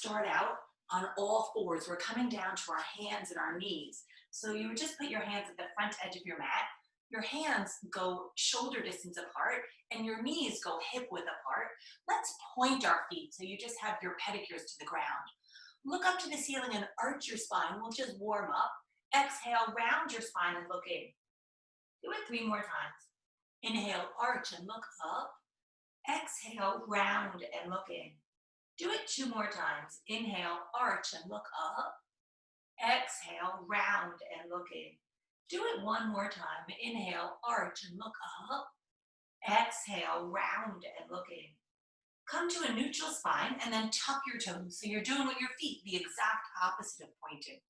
start out on all fours. We're coming down to our hands and our knees. So you would just put your hands at the front edge of your mat. Your hands go shoulder distance apart and your knees go hip width apart. Let's point our feet so you just have your pedicures to the ground. Look up to the ceiling and arch your spine. We'll just warm up. Exhale, round your spine and look in. Do it 3 more times. Inhale, arch and look up. Exhale, round and look in. Do it 2 more times. Inhale, arch and look up. Exhale, round and look in. Do it 1 more time. Inhale, arch and look up. Exhale, round and look in. Come to a neutral spine and then tuck your toes. So you're doing with your feet the exact opposite of pointing.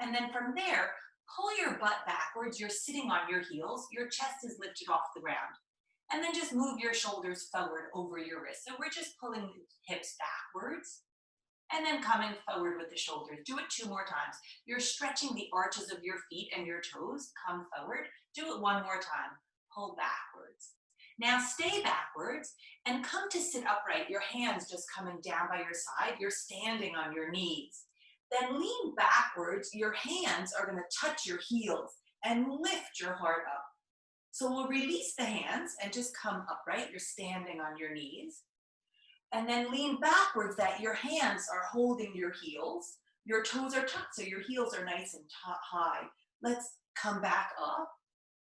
And then from there, pull your butt backwards. You're sitting on your heels. Your chest is lifted off the ground. And then just move your shoulders forward over your wrists. So we're just pulling the hips backwards and then coming forward with the shoulders. Do it 2 more times. You're stretching the arches of your feet and your toes. Come forward. Do it 1 more time. Pull backwards. Now stay backwards and come to sit upright. Your hands just coming down by your side. You're standing on your knees. Then lean backwards. Your hands are going to touch your heels and lift your heart up. So we'll release the hands and just come upright. You're standing on your knees. And then lean backwards that your hands are holding your heels. Your toes are tucked so your heels are nice and high. Let's come back up.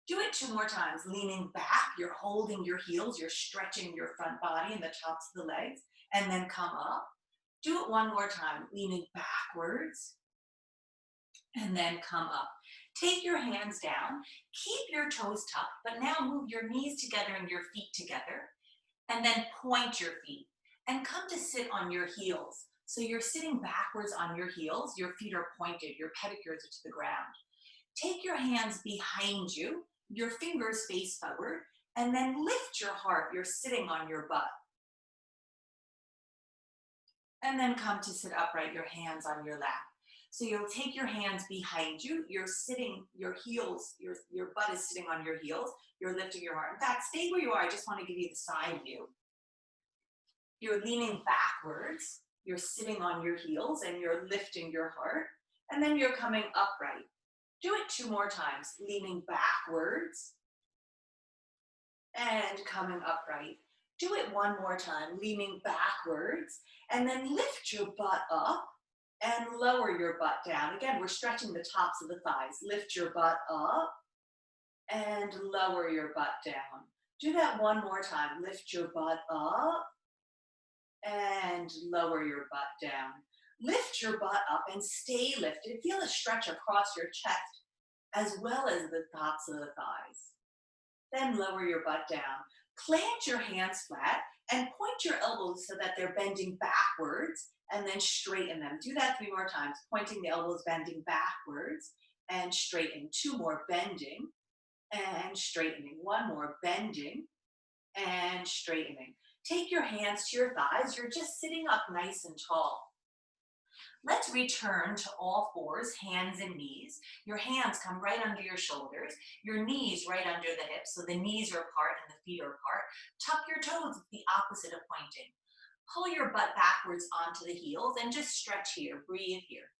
Do it 2 more times. Leaning back, you're holding your heels. You're stretching your front body and the tops of the legs. And then come up. Do it 1 more time. Leaning backwards. And then come up. Take your hands down, keep your toes tucked, but now move your knees together and your feet together, and then point your feet and come to sit on your heels. So you're sitting backwards on your heels, your feet are pointed, your pedicures are to the ground. Take your hands behind you, your fingers face forward, and then lift your heart. You're sitting on your butt. And then come to sit upright, your hands on your lap. So you'll take your hands behind you. You're sitting, your heels, your butt is sitting on your heels. You're lifting your heart. In fact, stay where you are. I just want to give you the side view. You're leaning backwards. You're sitting on your heels and you're lifting your heart. And then you're coming upright. Do it 2 more times. Leaning backwards and coming upright. Do it 1 more time. Leaning backwards and then lift your butt up. And lower your butt down. Again, we're stretching the tops of the thighs. Lift your butt up and lower your butt down. Do that 1 more time. Lift your butt up and lower your butt down. Lift your butt up and stay lifted. Feel a stretch across your chest as well as the tops of the thighs. Then lower your butt down. Plant your hands flat and point your elbows so that they're bending backwards and then straighten them. Do that 3 more times, pointing the elbows, bending backwards and straighten. 2 more, bending and straightening. 1 more, bending and straightening. Take your hands to your thighs. You're just sitting up nice and tall. Let's return to all fours, hands and knees. Your hands come right under your shoulders, your knees right under the hips, so the knees are apart and the feet are apart. Tuck your toes, the opposite of pointing. Pull your butt backwards onto the heels and just stretch here, breathe here.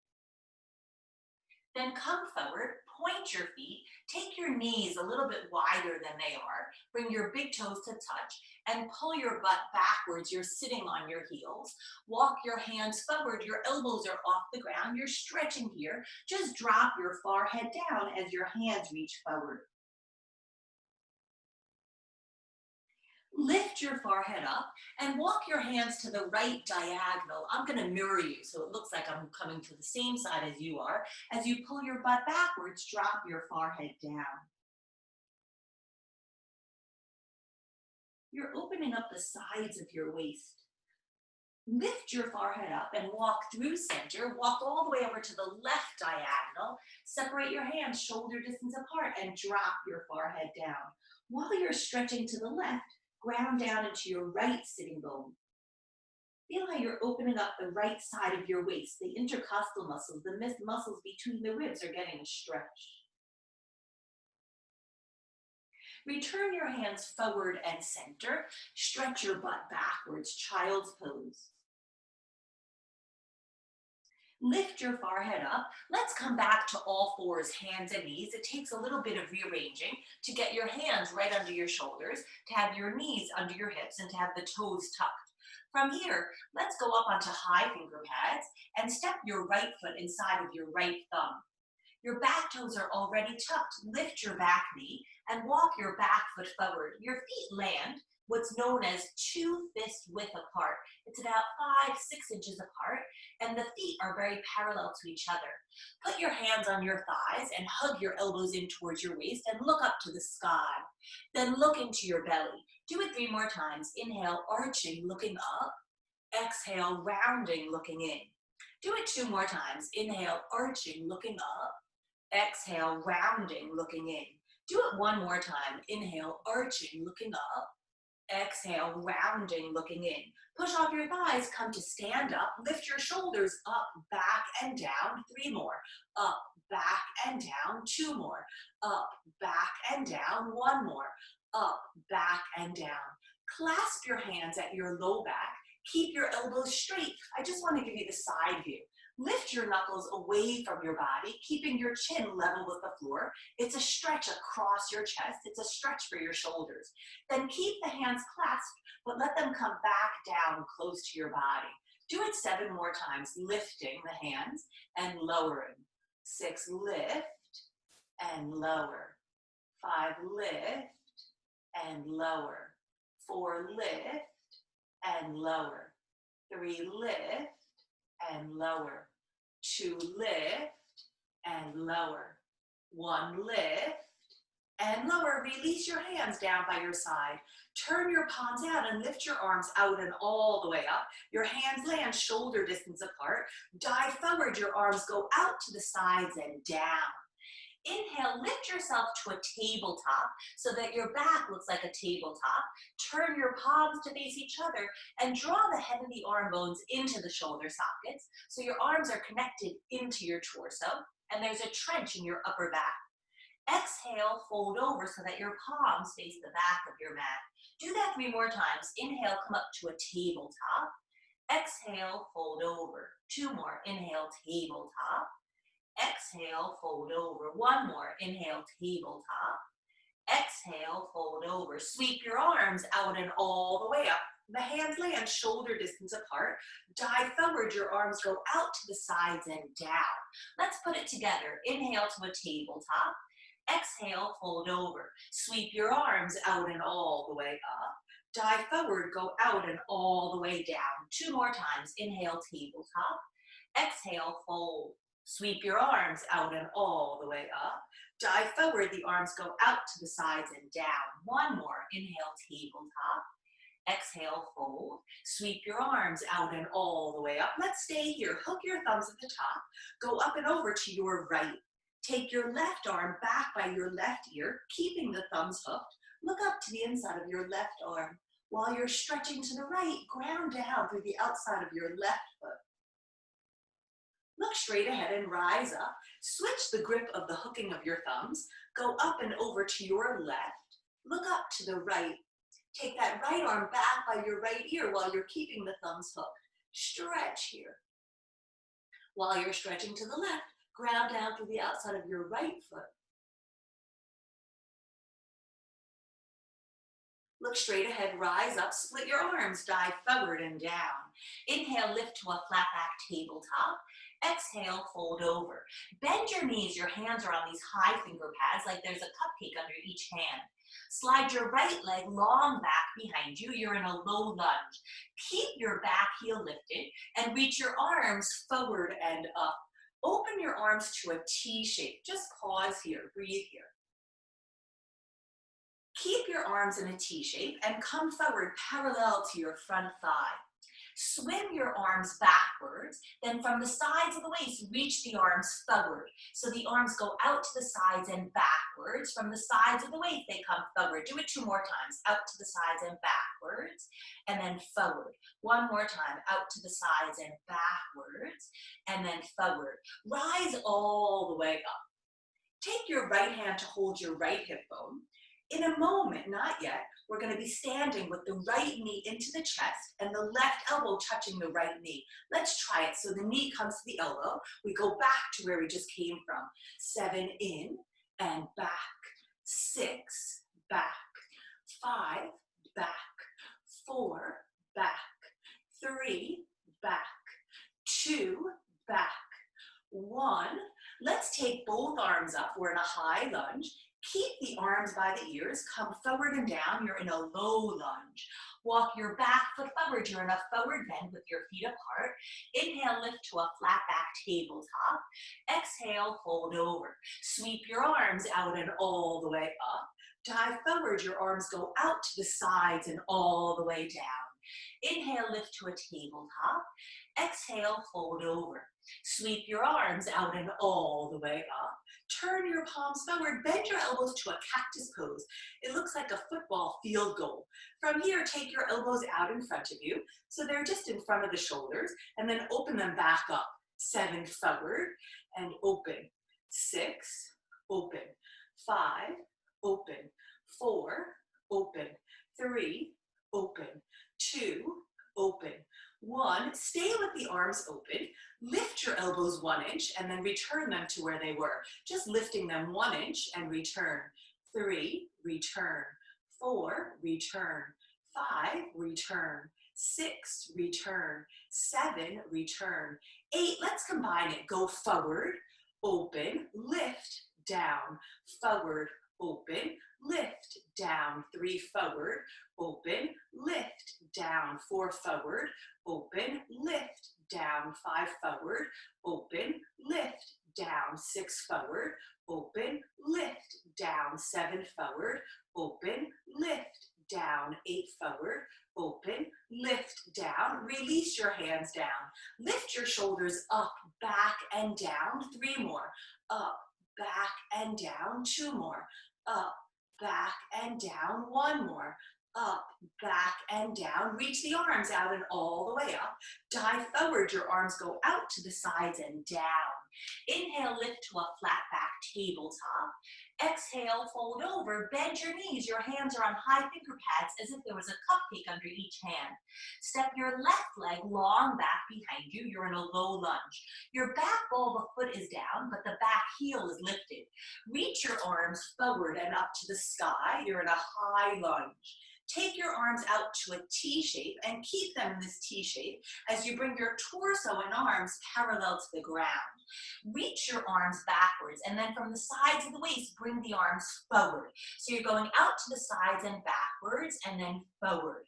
Then come forward, point your feet, take your knees a little bit wider than they are, bring your big toes to touch, and pull your butt backwards. You're sitting on your heels. Walk your hands forward, your elbows are off the ground, you're stretching here. Just drop your forehead down as your hands reach forward. Lift your forehead up and walk your hands to the right diagonal. I'm going to mirror you so it looks like I'm coming to the same side as you are. As you pull your butt backwards, drop your forehead down. You're opening up the sides of your waist. Lift your forehead up and walk through center. Walk all the way over to the left diagonal. Separate your hands shoulder distance apart and drop your forehead down. While you're stretching to the left, ground down into your right sitting bone. Feel how you're opening up the right side of your waist. The intercostal muscles, the muscles between the ribs are getting stretched. Return your hands forward and center. Stretch your butt backwards, child's pose. Lift your forehead up. Let's come back to all fours, hands and knees. It takes a little bit of rearranging to get your hands right under your shoulders, to have your knees under your hips, and to have the toes tucked. From here, let's go up onto high finger pads and step your right foot inside of your right thumb. Your back toes are already tucked. Lift your back knee and walk your back foot forward. Your feet land what's known as two fist width apart. It's about 5-6 inches apart, and the feet are very parallel to each other. Put your hands on your thighs and hug your elbows in towards your waist and look up to the sky. Then look into your belly. Do it 3 more times. Inhale, arching, looking up. Exhale, rounding, looking in. Do it 2 more times. Inhale, arching, looking up. Exhale, rounding, looking in. Do it 1 more time. Inhale, arching, looking up. Exhale, rounding, looking in. Push off your thighs, come to stand up. Lift your shoulders up, back, and down. 3 more. Up, back, and down. 2 more. Up, back, and down. 1 more. Up, back, and down. Clasp your hands at your low back. Keep your elbows straight. I just want to give you the side view. Lift your knuckles away from your body, keeping your chin level with the floor. It's a stretch across your chest. It's a stretch for your shoulders. Then keep the hands clasped, but let them come back down close to your body. Do it 7 more times, lifting the hands and lowering. 6, lift and lower. 5, lift and lower. 4, lift and lower. 3, lift and lower. 2, lift and lower. 1, lift and lower. Release your hands down by your side. Turn your palms out and lift your arms out and all the way up. Your hands land shoulder distance apart. Dive forward, your arms go out to the sides and down. Inhale, lift yourself to a tabletop so that your back looks like a tabletop. Turn your palms to face each other and draw the head of the arm bones into the shoulder sockets so your arms are connected into your torso and there's a trench in your upper back. Exhale, fold over so that your palms face the back of your mat. Do that 3 more times. Inhale, come up to a tabletop. Exhale, fold over. 2 more. Inhale, tabletop. Exhale, fold over. 1 more. Inhale, tabletop. Exhale, fold over. Sweep your arms out and all the way up. The hands land shoulder distance apart. Dive forward, your arms go out to the sides and down. Let's put it together. Inhale to a tabletop. Exhale, fold over. Sweep your arms out and all the way up. Dive forward, go out and all the way down. 2 more times. Inhale, tabletop. Exhale, fold. Sweep your arms out and all the way up. Dive forward, the arms go out to the sides and down. 1 more. Inhale, tabletop. Exhale, fold. Sweep your arms out and all the way up. Let's stay here. Hook your thumbs at the top. Go up and over to your right. Take your left arm back by your left ear, keeping the thumbs hooked. Look up to the inside of your left arm. While you're stretching to the right, ground down through the outside of your left foot. Look straight ahead and rise up. Switch the grip of the hooking of your thumbs. Go up and over to your left. Look up to the right. Take that right arm back by your right ear while you're keeping the thumbs hooked. Stretch here. While you're stretching to the left, ground down through the outside of your right foot. Look straight ahead, rise up, split your arms, dive forward and down. Inhale, lift to a flat back tabletop. Exhale, fold over. Bend your knees, your hands are on these high finger pads like there's a cupcake under each hand. Slide your right leg long back behind you. You're in a low lunge. Keep your back heel lifted and reach your arms forward and up. Open your arms to a T shape. Just pause here, breathe here. Keep your arms in a T shape and come forward parallel to your front thigh. Swim your arms backwards, then from the sides of the waist, reach the arms forward. So the arms go out to the sides and backwards. From the sides of the waist, they come forward. Do it 2 more times. Out to the sides and backwards, and then forward. 1 more time. Out to the sides and backwards, and then forward. Rise all the way up. Take your right hand to hold your right hip bone. In a moment, not yet, we're going to be standing with the right knee into the chest and the left elbow touching the right knee. Let's try it. So the knee comes to the elbow. We go back to where we just came from. 7 in and back. 6, back. 5, back. 4, back. 3, back. 2, back. 1. Let's take both arms up. We're in a high lunge. Keep the arms by the ears. Come forward and down. You're in a low lunge. Walk your back foot forward. You're in a forward bend with your feet apart. Inhale, lift to a flat back tabletop. Exhale, fold over. Sweep your arms out and all the way up. Dive forward. Your arms go out to the sides and all the way down. Inhale, lift to a tabletop. Exhale, fold over. Sweep your arms out and all the way up. Turn your palms forward, bend your elbows to a cactus pose. It looks like a football field goal. From here, take your elbows out in front of you, so they're just in front of the shoulders, and then open them back up. 7, forward, and open. 6, open. 5, open. 4, open. 3, open. 2, open. 1, stay with the arms open. Lift your elbows 1 inch and then return them to where they were. Just lifting them 1 inch and return. 3, return. 4, return. 5, return. 6, return. 7, return. 8, let's combine it. Go forward, open, lift, down, forward, open, lift, down. 3, forward, open, lift, down. 4, forward, open, lift, down. 5, forward, open, lift, down. 6, forward, open, lift, down. 7, forward, open, lift, down. 8, forward, open, lift, down. Release your hands down. Lift your shoulders up, back, and down. 3 more. Up, back, and down. 2 more. Up, back, and down. 1 more. Up, back, and down. Reach the arms out and all the way up. Dive forward. Your arms go out to the sides and down. Inhale, lift to a flat back tabletop. Exhale, fold over. Bend your knees. Your hands are on high finger pads as if there was a cupcake under each hand. Step your left leg long back behind you. You're in a low lunge. Your back ball of the foot is down, but the back heel is lifted. Reach your arms forward and up to the sky. You're in a high lunge. Take your arms out to a T shape and keep them in this T shape as you bring your torso and arms parallel to the ground. Reach your arms backwards, and then from the sides of the waist, bring the arms forward. So you're going out to the sides and backwards, and then forward.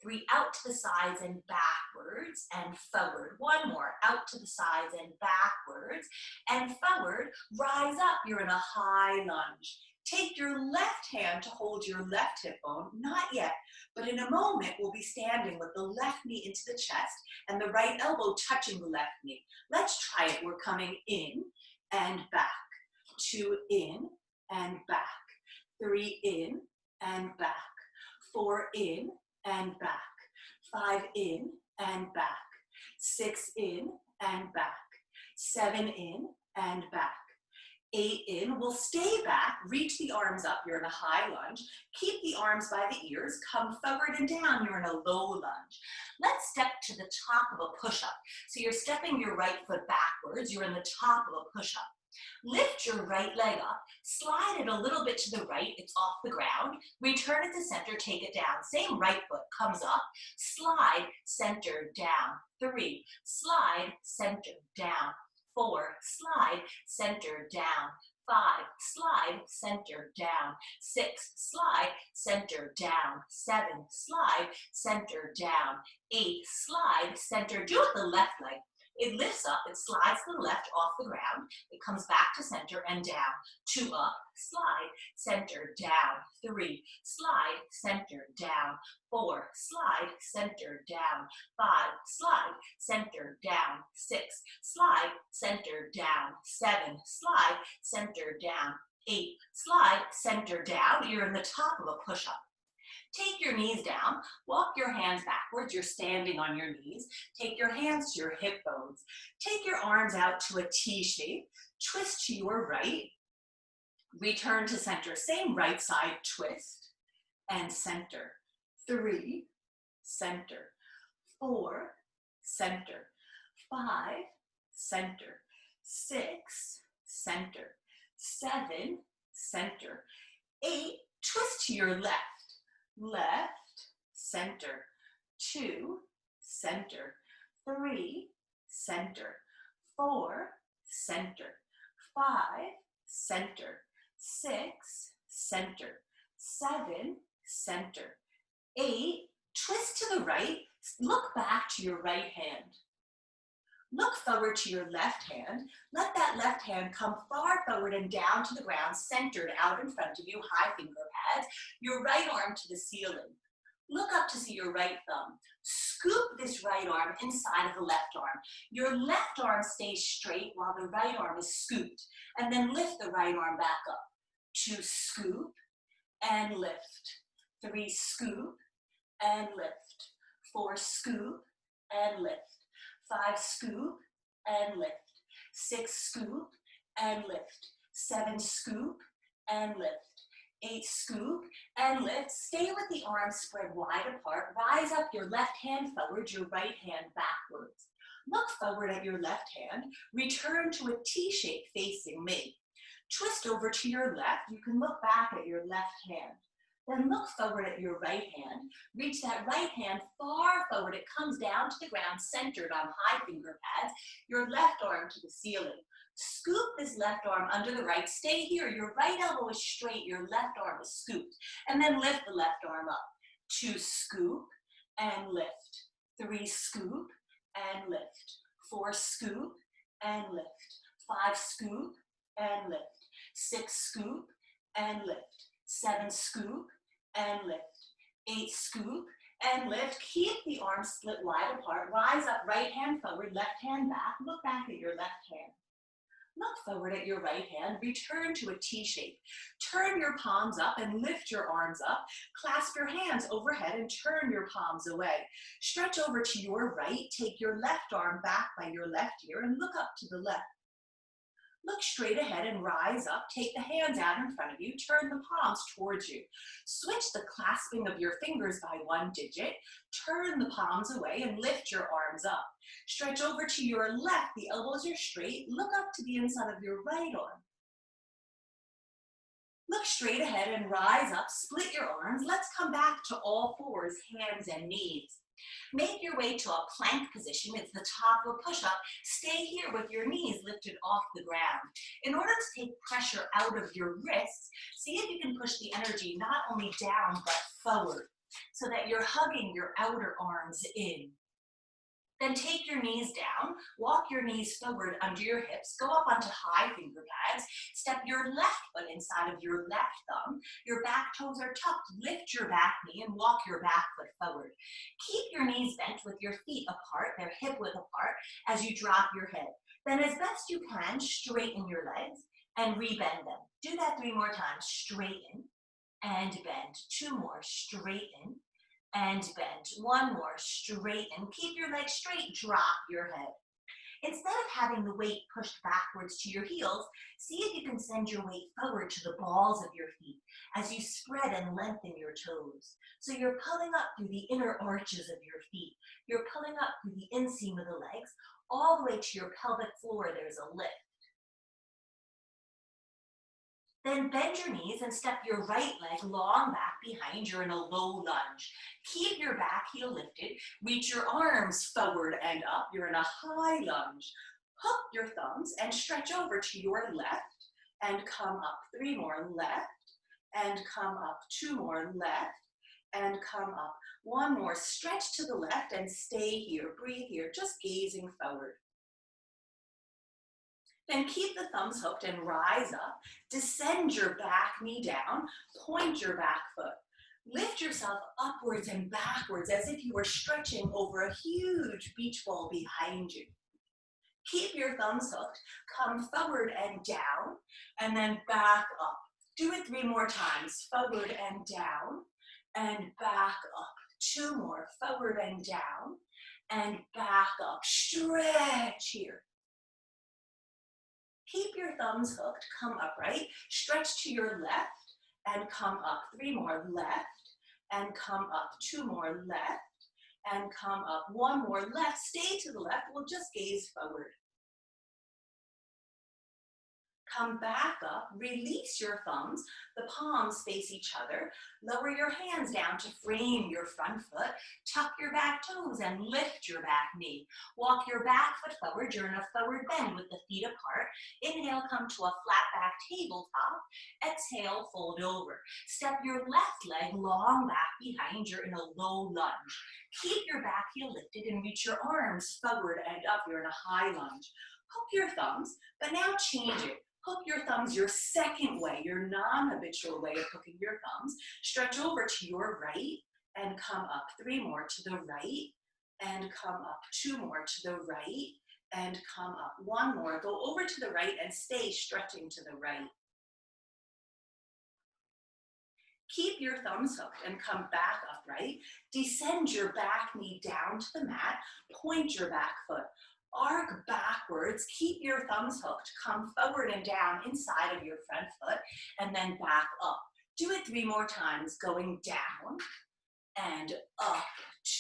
3, out to the sides and backwards, and forward. 1 more, out to the sides and backwards, and forward. Rise up, you're in a high lunge. Take your left hand to hold your left hip bone, not yet, but in a moment we'll be standing with the left knee into the chest and the right elbow touching the left knee. Let's try it. We're coming in and back. 2 in and back. 3 in and back. 4 in and back. 5 in and back. 6 in and back. 7 in and back. 8 in, we'll stay back, reach the arms up, you're in a high lunge, keep the arms by the ears, come forward and down, you're in a low lunge. Let's step to the top of a push-up. So you're stepping your right foot backwards, you're in the top of a push-up. Lift your right leg up, slide it a little bit to the right, it's off the ground, return it to center, take it down. Same right foot comes up, slide, center, down. 3, slide, center, down. 4, slide, center, down. 5, slide, center, down. 6, slide, center, down. 7, slide, center, down. 8, slide, center. Do it with the left leg. It lifts up, it slides to the left off the ground. It comes back to center and down. 2 up, slide, center, down. 3, slide, center, down. 4, slide, center, down. 5, slide, center, down. 6, slide, center, down. 7, slide, center, down. 8, slide, center, down. You're in the top of a push-up. Take your knees down, walk your hands backwards, you're standing on your knees. Take your hands to your hip bones. Take your arms out to a T shape, twist to your right, Return to center. Same right side twist and center. 3, center. 4, center. 5, center. 6, center. 7, center. 8, twist to your left. Left, center. 2, center. 3, center. 4, center. 5, center. 6, center. 7, center. 8, twist to the right. Look back to your right hand. Look forward to your left hand. Let that left hand come far forward and down to the ground, centered out in front of you, high finger pads. Your right arm to the ceiling. Look up to see your right thumb. Scoop this right arm inside of the left arm. Your left arm stays straight while the right arm is scooped. And then lift the right arm back up. 2, scoop and lift. 3, scoop and lift. 4, scoop and lift. 5, scoop and lift. 6, scoop and lift. 7, scoop and lift. 8, scoop and lift. Stay with the arms spread wide apart. Rise up your left hand forward, your right hand backwards. Look forward at your left hand. Return to a T shape facing me. Twist over to your left. You can look back at your left hand. Then look forward at your right hand. Reach that right hand far forward. It comes down to the ground, centered on high finger pads. Your left arm to the ceiling. Scoop this left arm under the right. Stay here. Your right elbow is straight. Your left arm is scooped. And then lift the left arm up. 2, scoop and lift. 3, scoop and lift. 4, scoop and lift. 5, scoop and lift. 6, scoop and lift. 7, scoop and lift. 8, scoop and lift. Keep the arms split wide apart. Rise up, right hand forward, left hand back. Look back at your left hand. Look forward at your right hand. Return to a T shape. Turn your palms up and lift your arms up. Clasp your hands overhead and turn your palms away. Stretch over to your right. Take your left arm back by your left ear and look up to the left. Look straight ahead and rise up. Take the hands out in front of you. Turn the palms towards you. Switch the clasping of your fingers by 1 digit. Turn the palms away and lift your arms up. Stretch over to your left. The elbows are straight. Look up to the inside of your right arm. Look straight ahead and rise up. Split your arms. Let's come back to all fours, hands and knees. Make your way to a plank position. It's the top of a push-up. Stay here with your knees lifted off the ground. In order to take pressure out of your wrists, see if you can push the energy not only down but forward so that you're hugging your outer arms in. Then take your knees down, walk your knees forward under your hips, go up onto high finger pads, step your left foot inside of your left thumb, your back toes are tucked, lift your back knee and walk your back foot forward. Keep your knees bent with your feet apart, they're hip width apart as you drop your head. Then as best you can, straighten your legs and rebend them. Do that 3 more times, straighten and bend. 2 more, straighten and bend. 1 more, straighten. Keep your legs straight, drop your head. Instead of having the weight pushed backwards to your heels, see if you can send your weight forward to the balls of your feet as you spread and lengthen your toes. So you're pulling up through the inner arches of your feet. You're pulling up through the inseam of the legs, all the way to your pelvic floor, there's a lift. Then bend your knees and step your right leg long back behind. You're in a low lunge. Keep your back heel lifted. Reach your arms forward and up. You're in a high lunge. Hook your thumbs and stretch over to your left and come up. 3 more, left and come up. 2 more, left and come up. 1 more, stretch to the left and stay here. Breathe here, just gazing forward. Then keep the thumbs hooked and rise up. Descend your back knee down. Point your back foot. Lift yourself upwards and backwards as if you were stretching over a huge beach ball behind you. Keep your thumbs hooked. Come forward and down, and then back up. Do it 3 more times. Forward and down, and back up. 2 more. Forward and down, and back up. Stretch here. Keep your thumbs hooked, come upright, stretch to your left and come up. 3 more, left and come up. 2 more, left and come up. 1 more, left, stay to the left, we'll just gaze forward. Come back up, release your thumbs, the palms face each other, lower your hands down to frame your front foot, tuck your back toes and lift your back knee. Walk your back foot forward, you're in a forward bend with the feet apart. Inhale, come to a flat back tabletop. Exhale, fold over. Step your left leg long back behind, you're in a low lunge. Keep your back heel lifted and reach your arms forward and up, you're in a high lunge. Hook your thumbs, but now change it. Hook your thumbs your second way, your non-habitual way of hooking your thumbs. Stretch over to your right and come up. 3 more to the right and come up. 2 more to the right and come up. 1 more. Go over to the right and stay stretching to the right. Keep your thumbs hooked and come back upright. Descend your back knee down to the mat. Point your back foot. Arc backwards, keep your thumbs hooked, come forward and down inside of your front foot, and then back up. Do it 3 more times, going down and up.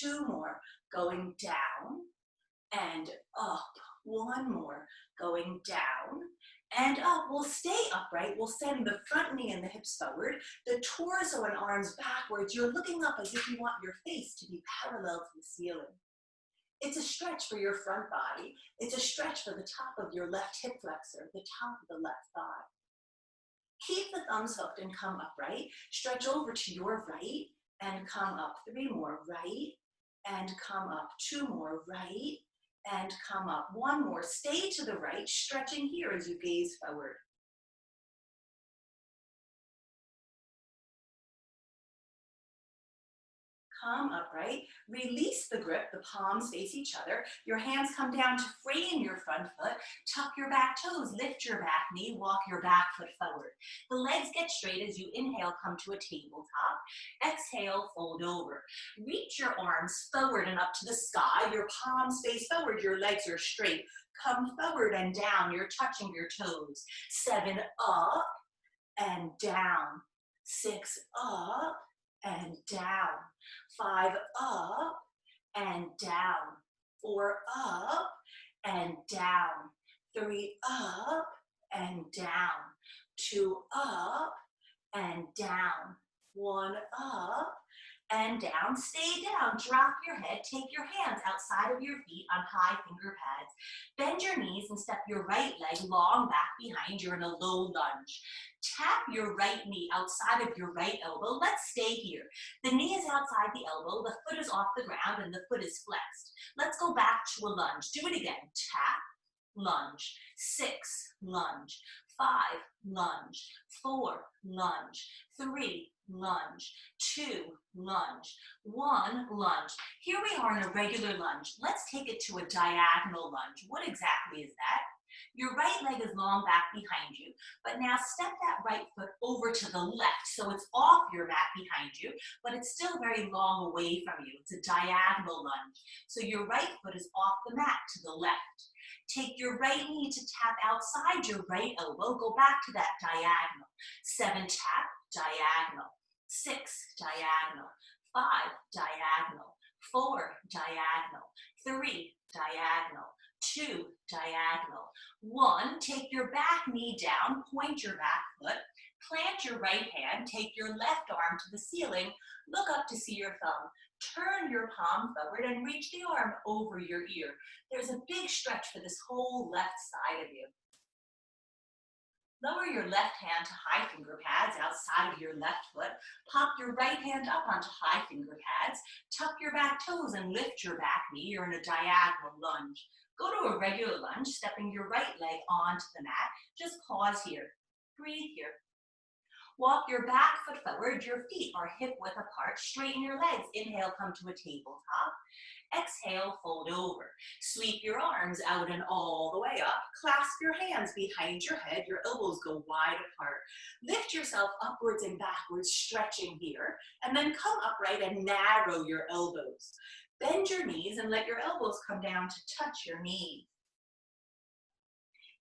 2 more, going down and up. 1 more, going down and up. We'll stay upright. We'll send the front knee and the hips forward, the torso and arms backwards. You're looking up as if you want your face to be parallel to the ceiling. It's a stretch for your front body. It's a stretch for the top of your left hip flexor, the top of the left thigh. Keep the thumbs hooked and come upright. Stretch over to your right and come up. 3 more, right and come up. 2 more, right and come up. 1 more, stay to the right, stretching here as you gaze forward. Come upright, release the grip, the palms face each other, your hands come down to frame your front foot, tuck your back toes, lift your back knee, walk your back foot forward. The legs get straight as you inhale, come to a tabletop. Exhale, fold over. Reach your arms forward and up to the sky, your palms face forward, your legs are straight. Come forward and down, you're touching your toes. 7, up and down. 6, up and down. 5, up and down. 4, up and down. 3, up and down. 2, up and down. 1, up and down. Stay down, drop your head, take your hands outside of your feet on high finger pads. Bend your knees and step your right leg long back behind, you're in a low lunge. Tap your right knee outside of your right elbow. Let's stay here. The knee is outside the elbow, the foot is off the ground, and the foot is flexed. Let's go back to a lunge. Do it again. Tap, lunge. 6, lunge. 5, lunge. 4, lunge. 3, lunge. 2, lunge. 1, lunge. Here we are in a regular lunge. Let's take it to a diagonal lunge. What exactly is that? Your right leg is long back behind you, but now step that right foot over to the left so it's off your mat behind you, but it's still very long away from you. It's a diagonal lunge. So your right foot is off the mat to the left. Take your right knee to tap outside your right elbow. Go back to that diagonal. 7, tap, diagonal. 6, diagonal. 5, diagonal. 4, diagonal. 3, diagonal. 2, diagonal. 1, take your back knee down, point your back foot, plant your right hand, take your left arm to the ceiling, look up to see your thumb, turn your palm forward and reach the arm over your ear. There's a big stretch for this whole left side of you. Lower your left hand to high finger pads outside of your left foot. Pop your right hand up onto high finger pads. Tuck your back toes and lift your back knee. You're in a diagonal lunge. Go to a regular lunge, stepping your right leg onto the mat. Just pause here. Breathe here. Walk your back foot forward. Your feet are hip width apart. Straighten your legs. Inhale, come to a tabletop. Exhale, fold over. Sweep your arms out and all the way up. Clasp your hands behind your head. Your elbows go wide apart. Lift yourself upwards and backwards, stretching here. And then come upright and narrow your elbows. Bend your knees and let your elbows come down to touch your knees.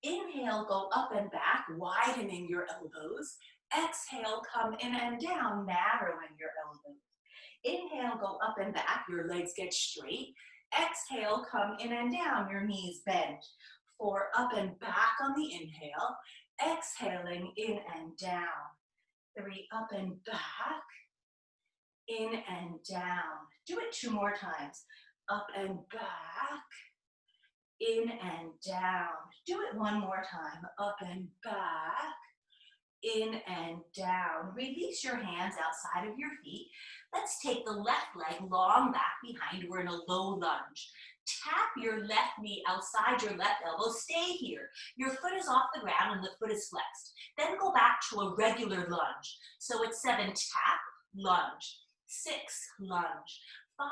Inhale, go up and back, widening your elbows. Exhale, come in and down, narrowing your elbows. Inhale, go up and back, your legs get straight. Exhale, come in and down, your knees bend. 4, up and back on the inhale. Exhaling, in and down. 3, up and back, in and down. Do it 2 more times. Up and back, in and down. Do it 1 more time. Up and back, in and down. Release your hands outside of your feet. Let's take the left leg long back behind. We're in a low lunge. Tap your left knee outside your left elbow. Stay here. Your foot is off the ground and the foot is flexed. Then go back to a regular lunge. So it's 7, tap, lunge. 6, lunge. 5,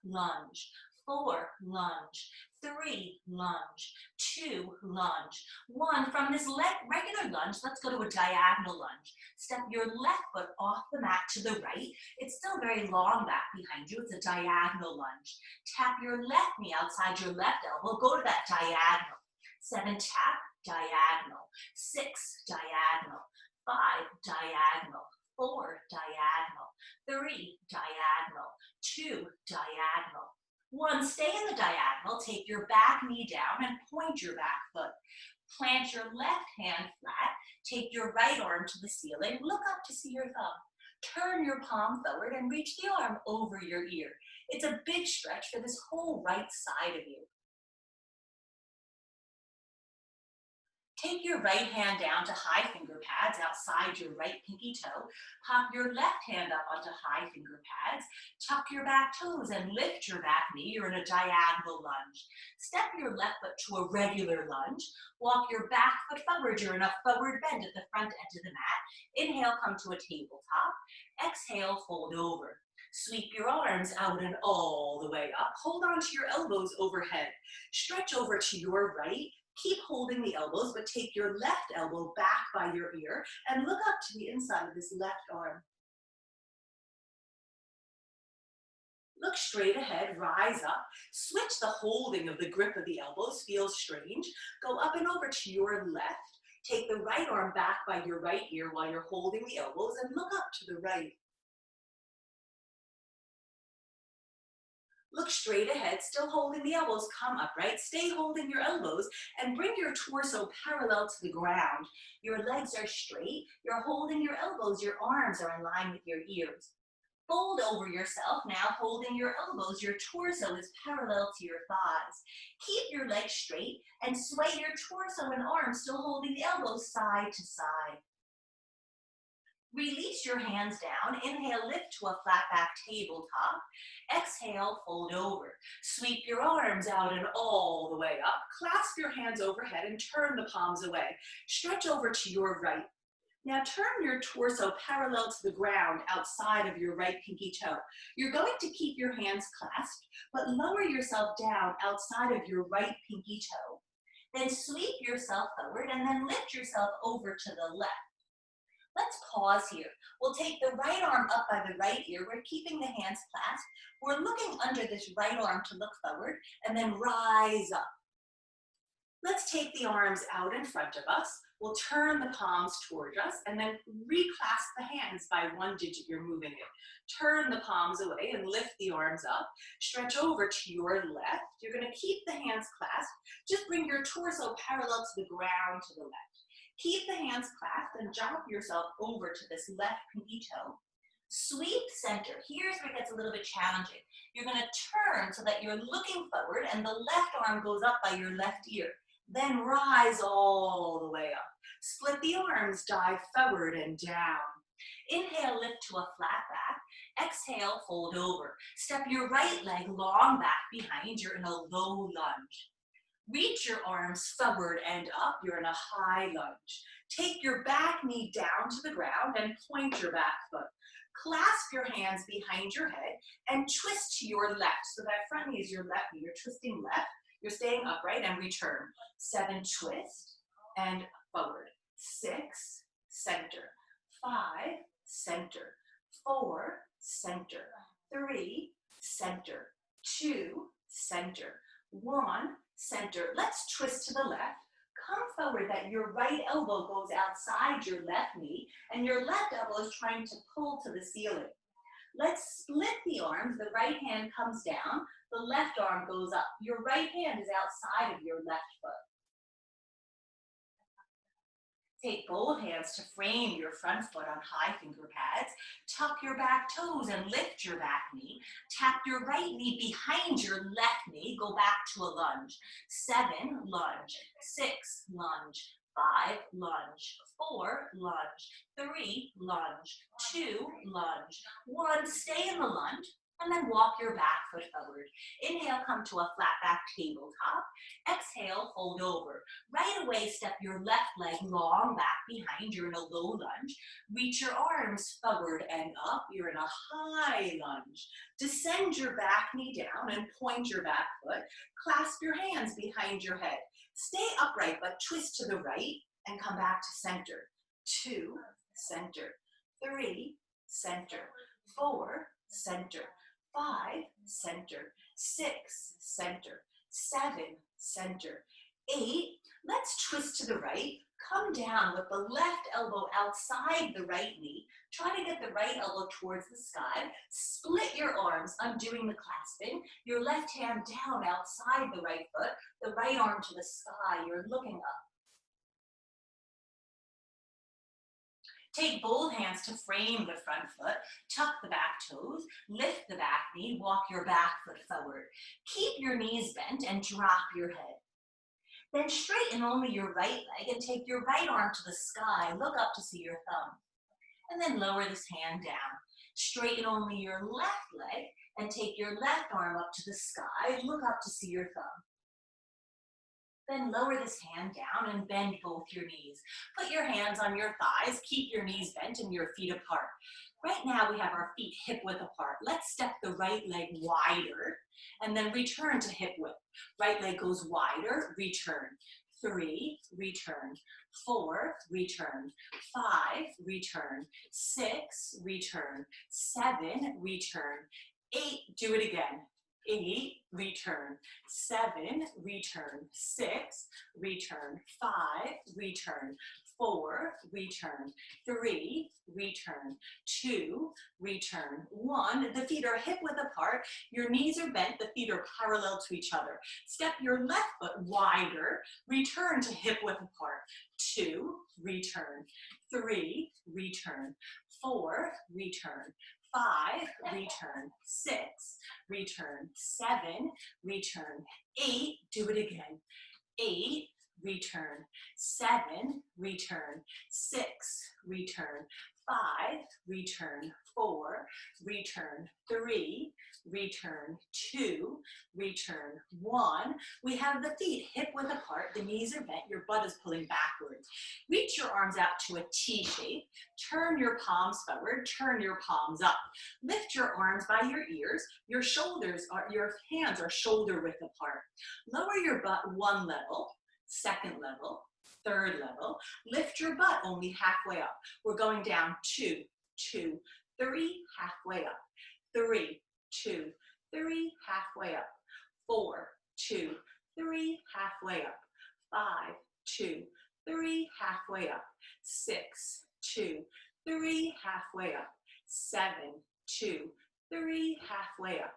lunge. 4, lunge. 3, lunge. 2, lunge. 1, from this regular lunge, let's go to a diagonal lunge. Step your left foot off the mat to the right. It's still very long back behind you. It's a diagonal lunge. Tap your left knee outside your left elbow. Go to that diagonal. 7, tap, diagonal. 6, diagonal. 5, diagonal. 4, diagonal. 3, diagonal. 2, diagonal. 1, stay in the diagonal, take your back knee down and point your back foot. Plant your left hand flat, take your right arm to the ceiling, look up to see your thumb. Turn your palm forward and reach the arm over your ear. It's a big stretch for this whole right side of you. Take your right hand down to high finger pads outside your right pinky toe. Pop your left hand up onto high finger pads. Tuck your back toes and lift your back knee. You're in a diagonal lunge. Step your left foot to a regular lunge. Walk your back foot forward. You're in a forward bend at the front edge of the mat. Inhale, come to a tabletop. Exhale, fold over. Sweep your arms out and all the way up. Hold on to your elbows overhead. Stretch over to your right. Keep holding the elbows, but take your left elbow back by your ear and look up to the inside of this left arm. Look straight ahead, rise up. Switch the holding of the grip of the elbows, feels strange. Go up and over to your left. Take the right arm back by your right ear while you're holding the elbows and look up to the right. Look straight ahead, still holding the elbows, come upright, stay holding your elbows and bring your torso parallel to the ground. Your legs are straight, you're holding your elbows, your arms are in line with your ears. Fold over yourself, now holding your elbows, your torso is parallel to your thighs. Keep your legs straight and sway your torso and arms, still holding the elbows side to side. Release your hands down. Inhale, lift to a flat back tabletop. Exhale, fold over. Sweep your arms out and all the way up. Clasp your hands overhead and turn the palms away. Stretch over to your right. Now turn your torso parallel to the ground outside of your right pinky toe. You're going to keep your hands clasped, but lower yourself down outside of your right pinky toe. Then sweep yourself forward and then lift yourself over to the left. Let's pause here. We'll take the right arm up by the right ear. We're keeping the hands clasped. We're looking under this right arm to look forward and then rise up. Let's take the arms out in front of us. We'll turn the palms toward us and then reclasp the hands by 1 digit you're moving it. Turn the palms away and lift the arms up. Stretch over to your left. You're going to keep the hands clasped. Just bring your torso parallel to the ground to the left. Keep the hands clasped and jump yourself over to this left pinky toe. Sweep center. Here's where it gets a little bit challenging. You're going to turn so that you're looking forward and the left arm goes up by your left ear. Then rise all the way up. Split the arms, dive forward and down. Inhale, lift to a flat back. Exhale, fold over. Step your right leg long back behind. You're in a low lunge. Reach your arms forward and up. You're in a high lunge. Take your back knee down to the ground and point your back foot. Clasp your hands behind your head and twist to your left. So that front knee is your left knee. You're twisting left. You're staying upright and return. 7, twist and forward. 6, center. 5, center. 4, center. 3, center. 2, center. 1, center. Let's twist to the left. come forward that your right elbow goes outside your left knee and your left elbow is trying to pull to the ceiling. Let's split the arms. The right hand comes down, the left arm goes up. Your right hand is outside of your left foot. Take both hands to frame your front foot on high finger pads. Tuck your back toes and lift your back knee. Tap your right knee behind your left knee. Go back to a lunge. 7, lunge. 6, lunge. 5, lunge. 4, lunge. 3, lunge. 2, lunge. 1, stay in the lunge. And then walk your back foot forward. Inhale, come to a flat back tabletop. Exhale, fold over. Right away, step your left leg long back behind. You're in a low lunge. Reach your arms forward and up. You're in a high lunge. Descend your back knee down and point your back foot. Clasp your hands behind your head. Stay upright, but twist to the right and come back to center. 2, center. 3, center. 4, center. 5, center. 6, center. 7, center. 8, let's twist to the right. Come down with the left elbow outside the right knee. Try to get the right elbow towards the sky. Split your arms, undoing the clasping. Your left hand down outside the right foot. The right arm to the sky. You're looking up. Take both hands to frame the front foot, tuck the back toes, lift the back knee, walk your back foot forward. Keep your knees bent and drop your head. Then straighten only your right leg and take your right arm to the sky, look up to see your thumb. And then lower this hand down. Straighten only your left leg and take your left arm up to the sky, look up to see your thumb. Then lower this hand down and bend both your knees. Put your hands on your thighs, keep your knees bent and your feet apart. Right now we have our feet hip width apart. Let's step the right leg wider and then return to hip width. Right leg goes wider, return. 3, return. 4, return. 5, return. 6, return. 7, return. 8, do it again. 8, return. 7, return. 6, return. 5, return. 4, return. 3, return. 2, return. 1, the feet are hip width apart. Your knees are bent. The feet are parallel to each other. Step your left foot wider. Return to hip width apart. 2, return. 3, return. 4, return. 5, return. 6, return. 7, return. 8, do it again. 8, return. 7, return. 6, return. 5, return. 4, return. 3, return. 2, return. 1. We have the feet hip width apart, the knees are bent, your butt is pulling backwards. Reach your arms out to a T shape, turn your palms forward, turn your palms up. Lift your arms by your ears, your hands are shoulder width apart. Lower your butt 1 level, 2nd level, 3rd level. Lift your butt only halfway up. We're going down 2, 2, 3, halfway up. 3, 2, 3, halfway up. 4, 2, 3, halfway up. 5, 2, 3, halfway up. 6, 2, 3, halfway up. 7, 2, 3, halfway up.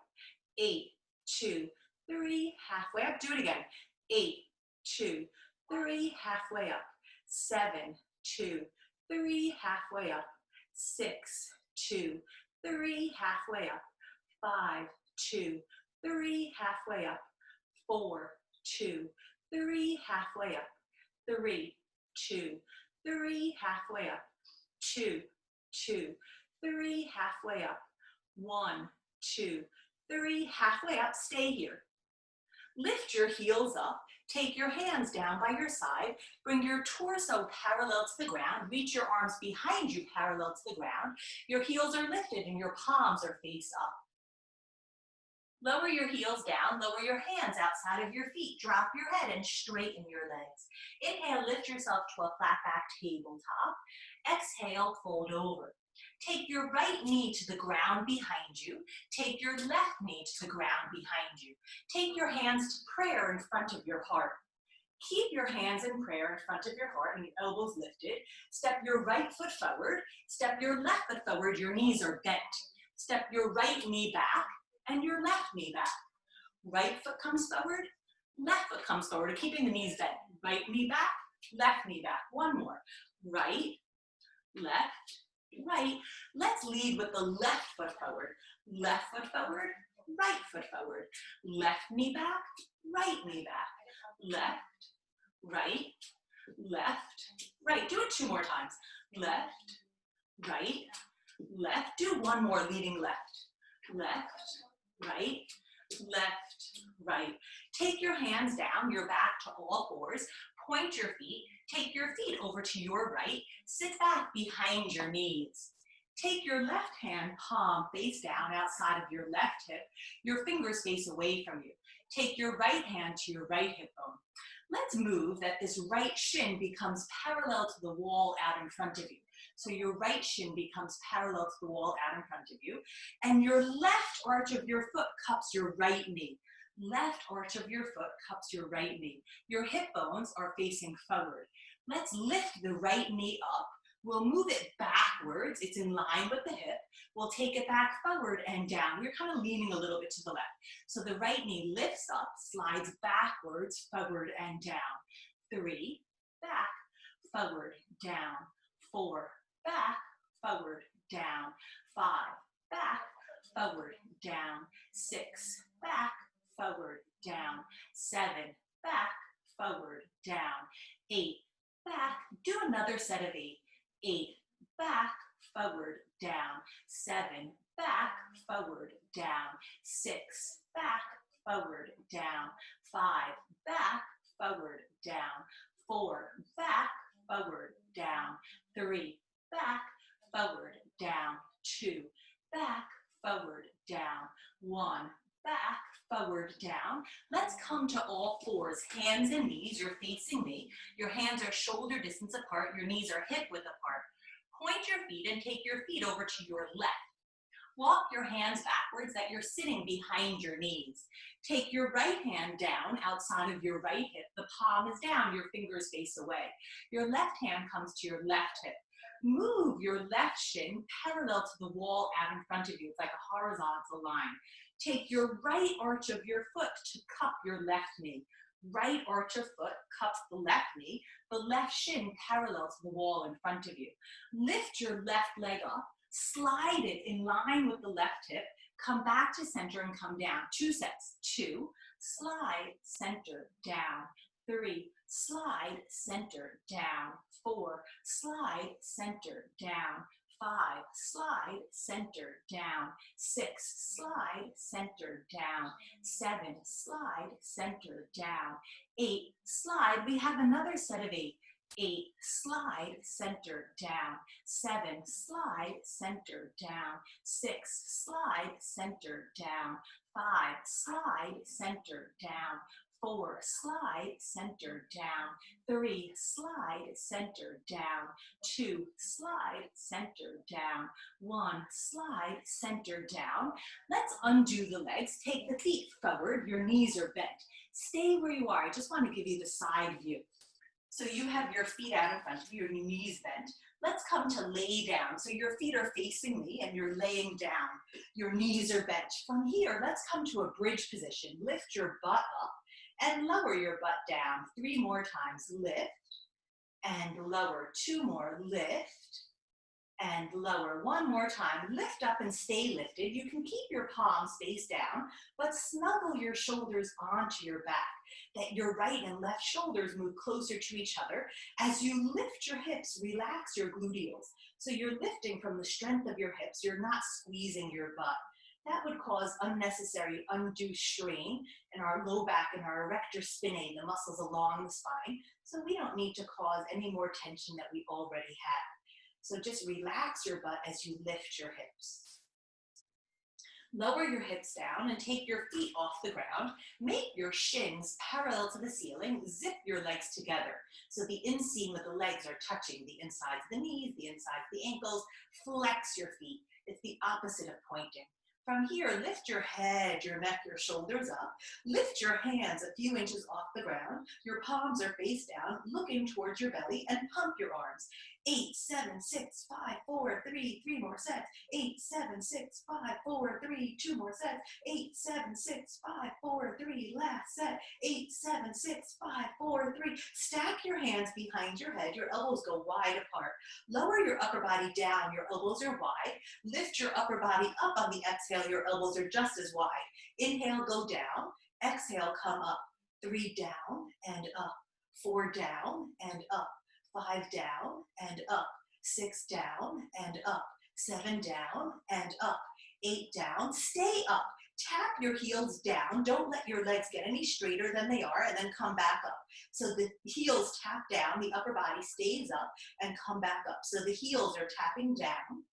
8, 2, 3, halfway up. Do it again. 8, 2, 3, halfway up. 7, 2, 3, halfway up. 6, 2, 3, halfway up. 5, 2, 3, halfway up. 4, 2, 3, halfway up. 3, 2, 3, halfway up. 2, 2, 3, halfway up. 1, 2, 3, halfway up. Stay here. Lift your heels up. Take your hands down by your side. Bring your torso parallel to the ground. Reach your arms behind you parallel to the ground. Your heels are lifted and your palms are face up. Lower your heels down. Lower your hands outside of your feet. Drop your head and straighten your legs. Inhale, lift yourself to a flat back tabletop. Exhale, fold over. Take your right knee to the ground behind you. Take your left knee to the ground behind you. Take your hands to prayer in front of your heart. Keep your hands in prayer in front of your heart and your elbows lifted. Step your right foot forward. Step your left foot forward. Your knees are bent. Step your right knee back and your left knee back. Right foot comes forward. Left foot comes forward, keeping the knees bent. Right knee back, left knee back. One more. Right, left, right. Let's lead with the left foot forward. Left foot forward, right foot forward. Left knee back, right knee back. Left, right, left, right. Do it 2 more times. Left, right, left. Do one more, leading left. Left, right, left, right. Take your hands down, your back to all fours. Point your feet. Take your feet over to your right. Sit back behind your knees. Take your left hand palm face down outside of your left hip. Your fingers face away from you. Take your right hand to your right hip bone. Let's move that this right shin becomes parallel to the wall out in front of you. So your right shin becomes parallel to the wall out in front of you. And your left arch of your foot cups your right knee. Left arch of your foot cups your right knee. Your hip bones are facing forward. Let's lift the right knee up. We'll move it backwards. It's in line with the hip. We'll take it back forward and down. We're kind of leaning a little bit to the left. So the right knee lifts up, slides backwards, forward and down. 3, back, forward, down. 4, back, forward, down. 5, back, forward, down. 6, back, forward, down. 7, back, forward, down. 8, back. Do another set of 8. 8, back, forward, down. 7, back, forward, down. 6, back, forward, down. 5, back, forward, down. 4, back, forward, down. 3, back, forward, down. 2, back, forward, down. 1, back, forward, down. Let's come to all fours, hands and knees. You're facing me. Your hands are shoulder distance apart. Your knees are hip width apart. Point your feet and take your feet over to your left. Walk your hands backwards that you're sitting behind your knees. Take your right hand down outside of your right hip. The palm is down, your fingers face away. Your left hand comes to your left hip. Move your left shin parallel to the wall out in front of you. It's like a horizontal line. Take your right arch of your foot to cup your left knee. Right arch of foot cups the left knee. The left shin parallel to the wall in front of you. Lift your left leg up. Slide it in line with the left hip. Come back to center and come down. 2 sets. 2, slide, center, down. 3, slide, center, down. 4, slide, center, down. 5, slide, center, down. 6, slide, center, down. 7, slide, center, down. 8, slide. We have another set of 8. 8, slide, center, down. 7, slide, center, down. 6, slide, center, down. 5, slide, center, down. 4, slide, center, down. 3, slide, center, down. 2, slide, center, down. 1, slide, center, down. Let's undo the legs. Take the feet forward. Your knees are bent. Stay where you are. I just want to give you the side view. So you have your feet out in front of you, your knees bent. Let's come to lay down. So your feet are facing me and you're laying down. Your knees are bent. From here, let's come to a bridge position. Lift your butt up and lower your butt down. 3 more times. Lift and lower. 2 more. Lift and lower. 1 more time. Lift up and stay lifted. You can keep your palms face down, but snuggle your shoulders onto your back. That your right and left shoulders move closer to each other. As you lift your hips, relax your gluteals. So you're lifting from the strength of your hips. You're not squeezing your butt. That would cause unnecessary undue strain in our low back and our erector spinae, the muscles along the spine. So we don't need to cause any more tension that we already have. So just relax your butt as you lift your hips. Lower your hips down and take your feet off the ground. Make your shins parallel to the ceiling. Zip your legs together. So the inseam of the legs are touching the insides of the knees, the insides of the ankles. Flex your feet. It's the opposite of pointing. From here, lift your head, your neck, your shoulders up. Lift your hands a few inches off the ground. Your palms are face down, looking towards your belly, and pump your arms. 8, 7, 6, 5, 4, 3, 3 more sets. 8, 7, 6, 5, 4, 3, 2 more sets. 8, 7, 6, 5, 4, 3, last set. 8, 7, 6, 5, 4, 3. Stack your hands behind your head. Your elbows go wide apart. Lower your upper body down. Your elbows are wide. Lift your upper body up on the exhale. Your elbows are just as wide. Inhale, go down. Exhale, come up. 3 down and up. 4 down and up. 5 down and up. 6 down and up. 7 down and up. 8 down. Stay up. Tap your heels down. Don't let your legs get any straighter than they are, and then come back up. So the heels tap down, the upper body stays up, and come back up. So the heels are tapping down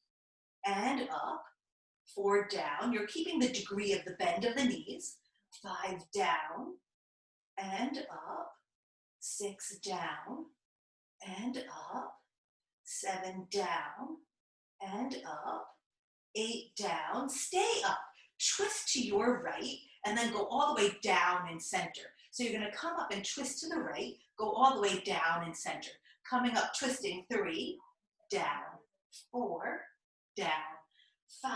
and up. 4 down. You're keeping the degree of the bend of the knees. 5 down and up. 6 down and up. 7 down and up. 8 down. Stay up. Twist to your right and then go all the way down in center. So you're going to come up and twist to the right, go all the way down in center. Coming up, twisting. 3 down. 4 down. 5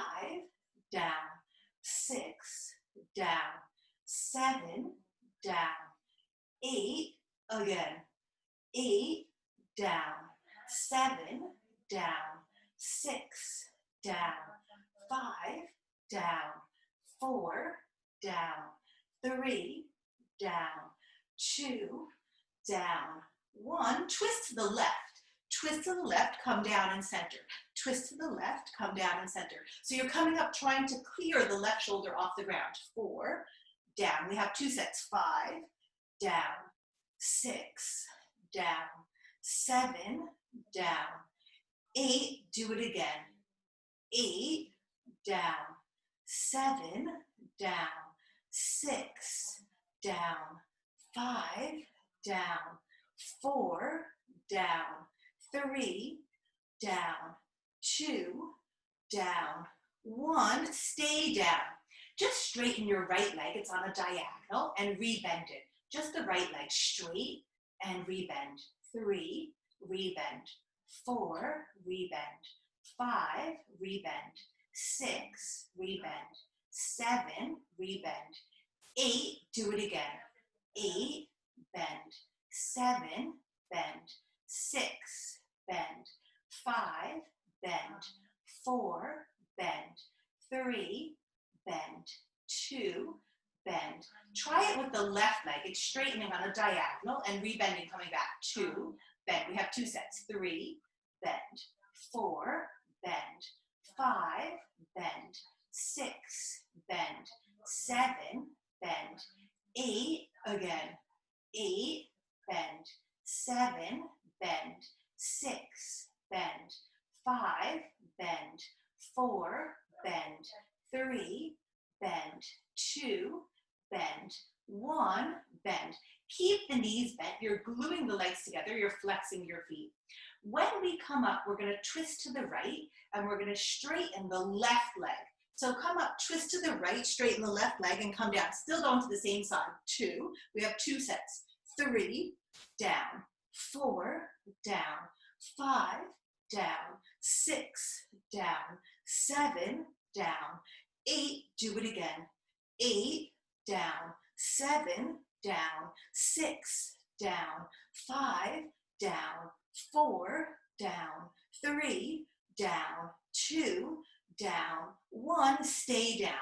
down. 6 down. 7 down. 8 again. 8 down. 7 down. 6 down. 5 down. 4 down. 3 down. 2 down. 1. Twist to the left. Twist to the left, come down and center. Twist to the left, come down and center. So you're coming up trying to clear the left shoulder off the ground. 4 down. We have 2 sets. 5 down. 6 down. 7 down. 8. Do it again. 8 down. 7 down. 6 down. 5 down. 4 down. 3 down. 2 down. 1. Stay down. Just straighten your right leg. It's on a diagonal, and rebend it. Just the right leg straight and rebend. 3, rebend. 4, rebend. 5, rebend. 6, rebend. 7, rebend. 8, do it again. 8, bend. 7, bend. 6, bend. 5, bend. 4, bend. 3, bend. 2, bend. Try it with the left leg. It's straightening on a diagonal and rebending coming back. 2, bend. We have 2 sets. 3, bend. 4, bend. 5, bend. 6, bend. 7, bend. 8, again. 8, bend. 7, bend. 6, bend. 5, bend. 4, bend. 3, bend. 2, bend. 1, bend. Keep the knees bent. You're gluing the legs together. You're flexing your feet. When we come up, we're going to twist to the right, and we're going to straighten the left leg. So come up, twist to the right, straighten the left leg, and come down. Still going to the same side. 2. We have 2 sets. 3, down. 4, down. 5, down. 6, down. 7, down. 8, do it again. 8, down. 7, down. 6, down. 5, down. 4, down. 3, down. 2, down. 1, stay down.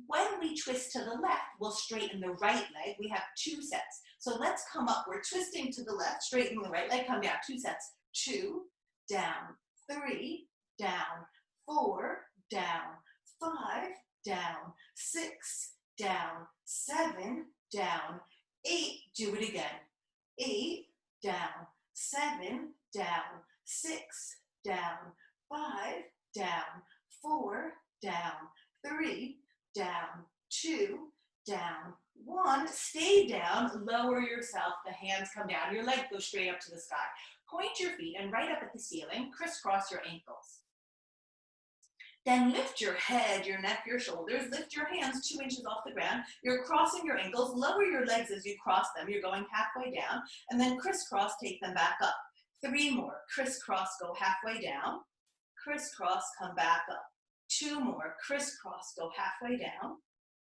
When we twist to the left, we'll straighten the right leg. We have 2 sets. So let's come up. We're twisting to the left, straightening the right leg, come down. 2 sets. 2, down. 3, down. 4, down. 5, down. 6, down. 7, down. 8, do it again. 8, down. 7, down. 6, down. 5, down. 4, down. 3, down. 2, down. 1, stay down, lower yourself, the hands come down, your leg goes straight up to the sky. Point your feet and right up at the ceiling, crisscross your ankles. Then lift your head, your neck, your shoulders. Lift your hands 2 inches off the ground. You're crossing your ankles. Lower your legs as you cross them. You're going halfway down. And then crisscross, take them back up. 3 more. Crisscross, go halfway down. Crisscross, come back up. 2 more. Crisscross, go halfway down.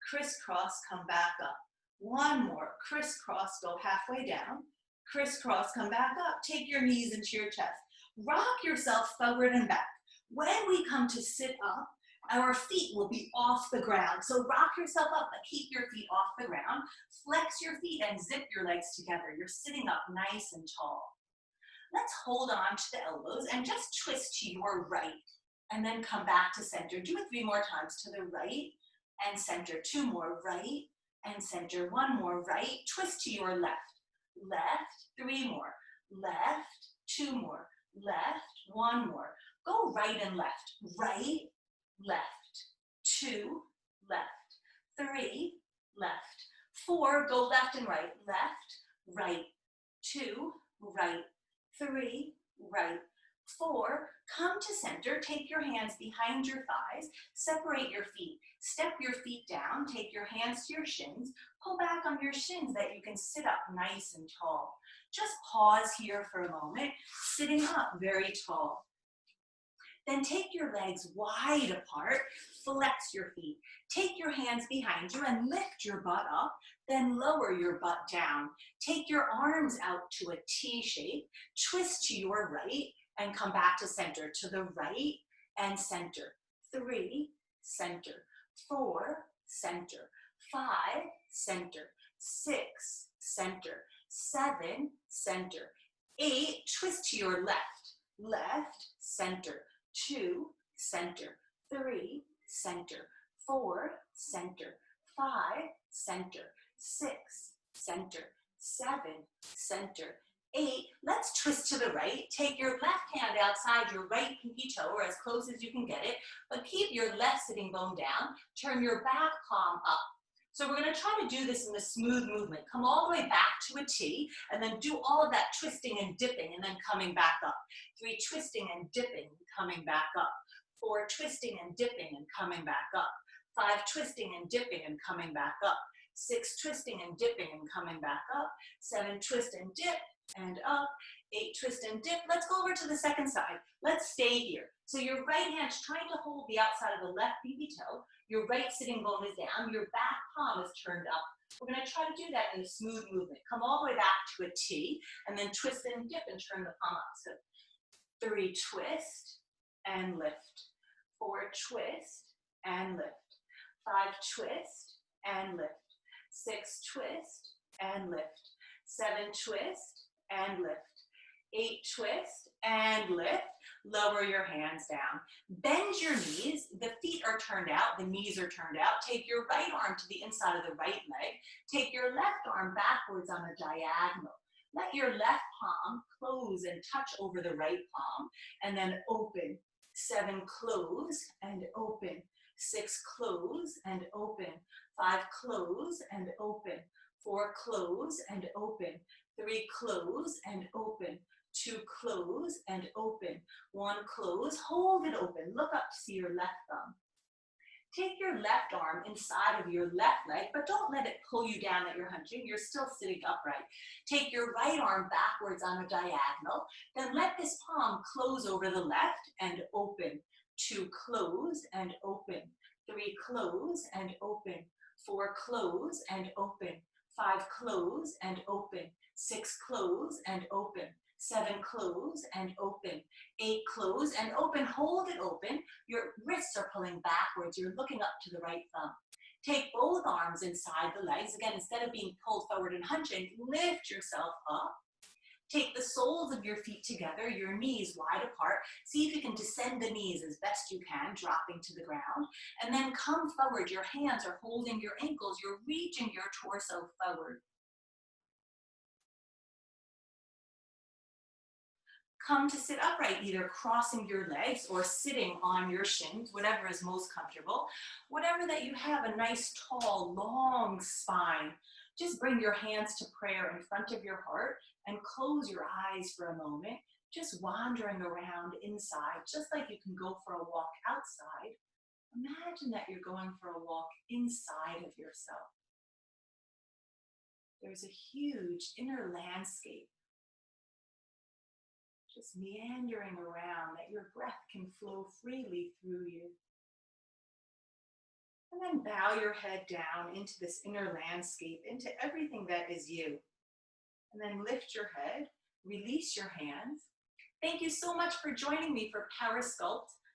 Crisscross, come back up. 1 more. Crisscross, go halfway down. Crisscross, come back up. Take your knees into your chest. Rock yourself forward and back. When we come to sit up, our feet will be off the ground. So rock yourself up, but keep your feet off the ground. Flex your feet and zip your legs together. You're sitting up nice and tall. Let's hold on to the elbows and just twist to your right and then come back to center. Do it 3 more times to the right and center. 2 more, right and center. 1 more, right. Twist to your left. Left, 3 more. Left, 2 more. Left, 1 more. Go right and left. Right, left. 2, left. 3, left. 4, go left and right. Left, right. 2, right. 3, right. 4, come to center. Take your hands behind your thighs. Separate your feet. Step your feet down. Take your hands to your shins. Pull back on your shins that you can sit up nice and tall. Just pause here for a moment, sitting up very tall. Then take your legs wide apart, flex your feet. Take your hands behind you and lift your butt up, then lower your butt down. Take your arms out to a T shape, twist to your right, and come back to center. To the right and center. 3, center. 4, center. 5, center. 6, center. 7, center. 8, twist to your left. Left, center. 2, center. 3, center. 4, center. 5, center. 6, center. 7, center. 8, let's twist to the right. Take your left hand outside your right pinky toe, or as close as you can get it, but keep your left sitting bone down. Turn your back palm up. So we're going to try to do this in a smooth movement. Come all the way back to a T, and then do all of that twisting and dipping, and then coming back up. 3, twisting and dipping, and coming back up. 4, twisting and dipping, and coming back up. 5, twisting and dipping, and coming back up. 6, twisting and dipping, and coming back up. 7, twist and dip, and up. 8, twist and dip. Let's go over to the second side. Let's stay here. So your right hand's trying to hold the outside of the left pinky toe. Your right sitting bone is down. Your back palm is turned up. We're going to try to do that in a smooth movement. Come all the way back to a T, and then twist and dip and turn the palm up. So 3, twist and lift. 4, twist and lift. 5, twist and lift. 6, twist and lift. 7, twist and lift. 8, twist and lift. Lower your hands down. Bend your knees. The feet are turned out. The knees are turned out. Take your right arm to the inside of the right leg. Take your left arm backwards on a diagonal. Let your left palm close and touch over the right palm, and then open. 7, close and open. 6, close and open. 5, close and open. 4, close and open. 3, close and open. 2, close and open. 1, close, hold it open. Look up to see your left thumb. Take your left arm inside of your left leg, but don't let it pull you down that you're hunching. You're still sitting upright. Take your right arm backwards on a diagonal. Then let this palm close over the left and open. 2, close and open. 3, close and open. 4, close and open. 5, close and open. 6, close and open. 7, close and open. 8, close and open. Hold it open. Your wrists are pulling backwards. You're looking up to the right thumb. Take both arms inside the legs. Again, instead of being pulled forward and hunching, lift yourself up. Take the soles of your feet together, your knees wide apart. See if you can descend the knees as best you can, dropping to the ground. And then come forward. Your hands are holding your ankles. You're reaching your torso forward. Come to sit upright, either crossing your legs or sitting on your shins, whatever is most comfortable. Whatever that you have, a nice, tall, long spine. Just bring your hands to prayer in front of your heart and close your eyes for a moment, just wandering around inside, just like you can go for a walk outside. Imagine that you're going for a walk inside of yourself. There's a huge inner landscape, just meandering around, that your breath can flow freely through you. And then bow your head down into this inner landscape, into everything that is you. And then lift your head, release your hands. Thank you so much for joining me for Power Sculpt.